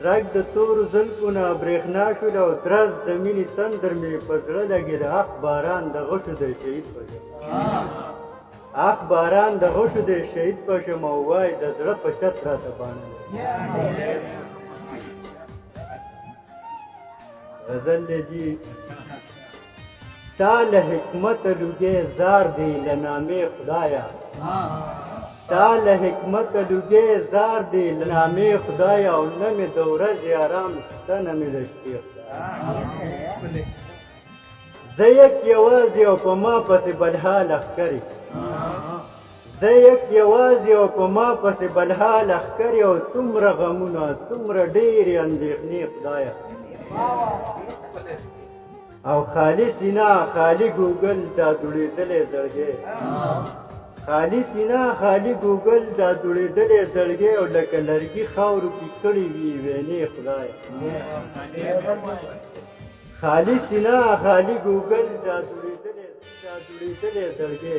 رګ د تورو زلفو نه برېښنا شول او درز د مینې تندر مې په زړه لګېد اخ باران د غشو دی شهید په شم اخ باران د غشو دی شهید په شم او وای د زړه په چت راته باڼه غزل دی تا له حکمت لوګې زار دی له نامې خدایا تا له حکمت لوګې زار دی له نامې خدایا او نه مې د ورځې آرام شته نه مې د شپې خدایا زه یک یوازې او په ما پسې بلحال اخکري زه یک یوازې او په ما پسې بلحال اخکري او څومره غمونه څومره ډېرې اندېښنې خدایا او خالی سینا خالی ګوګل دا دوړېدلې زړګې خالی سینا خالی ګوګل دا دوړېدلې زړګې او لکه لرګي خاورو کې کړې وي وینې خدایا خالی سینا خالی ګوګل دا دوړېدلې زړګې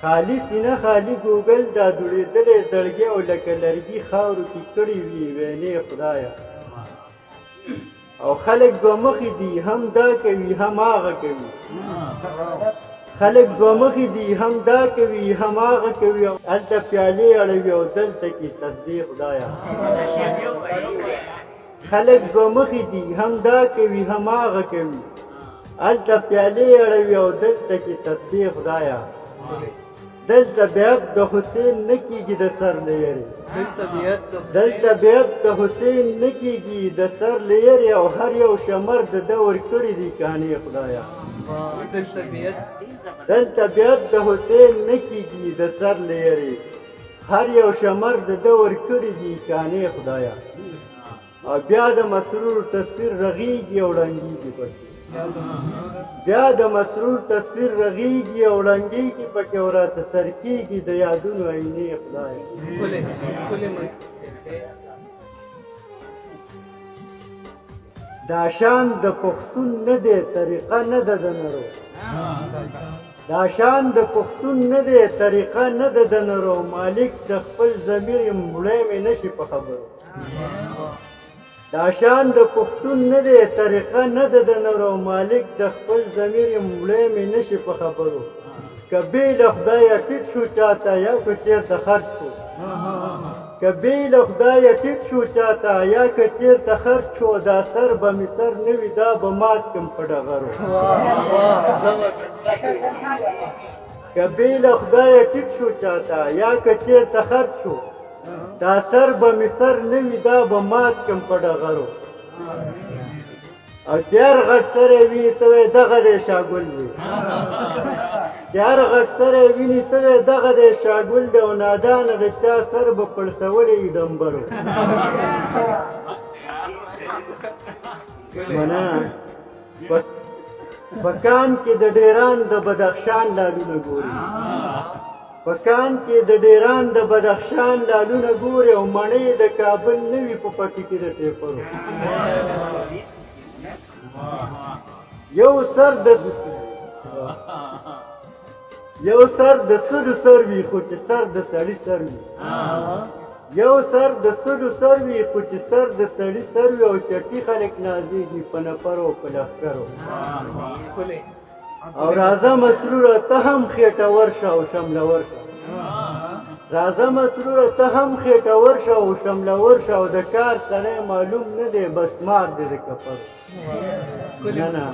خالی سینا خالی ګوګل دا دوړېدلې زړګې او لکه لرګي خاورو کې کړې وي وینې خدایا او خلق دو مخی دی هم دا کوي هم آغا کوي خلق دو مخی دی هم دا کوي هم آغا کوي التا پیالی اڑوی او دلتا کی تصدیق خدایا خلق دو مخی دی هم دا کوي هم آغا کوي التا پیالی اڑوی او دلتا کی تصدیق خدایا دلتا بیعت د حسین نکیگی د سر لیری دلتا بیعت د حسین نکیگی د سر لیری او هر یو شمر د دور کړی دی کانی خدایا دلتا بیعت د حسین نکیگی د سر لیری هر یو شمر د دور کړی دی کانی خدایا او بیا د مسرور تصویر رغیږي او ړنګیږي پکې بیا د مسرور تصویر رغیږي او ړنګیږي پکې او راته سر کېږي د یادونو عینې خدایا دا شان د پښتون نه دی طریقه نه ده د نرو دا شان د پښتون نه دی طریقه نه ده د نرو مالک د خپل ضمیر یم مړی مې نشي په خبرو دا شان د پښتون نه دی طریقه نه ده د نرو مالک د خپل ضمیر یم مړی مې نشي په خبرو که بې له خدایه ټیټ شو چاته یا که چېرته خرج شو که بې له خدایه ټیټ شو چاته یا که چېرته خرج شو دا سر به مې سر نه وي دا به مات کړم په ډغرو که بې له خدایه ټیټ شو چاته یا که چېرته خرج شو دا سر به مې سر نه وي دا به مات کړم په ډغرو او چې هر غټ سری وي ته وایې دغه دی شاګل وي چې هر غټ سری ویني ته وایې دغه دی شاګل دی او نادانه د چا سر به پړسولی وي ډمبرو منه په کان کې د ډیران د بدخشان لالونه ګوري په کان کې د ډیران د بدخشان لالونه ګوري او مڼې د کابل نه وي په پټي کې د ټیپرو یو سر د سلو سر وي خو چې سر د سړي سر وي یو سر د سلو سر وي خو چې سر د سړي سر وي او چټي خلک نازېږي په نفرو په لښکرو او راځه مسروره ته هم خېټه ورشه او شمله ورشه راځه مسروره ته هم خېټه ورشه او شمله ورشه او د کار سړی معلوم نه دی بس مار دی د کفر نه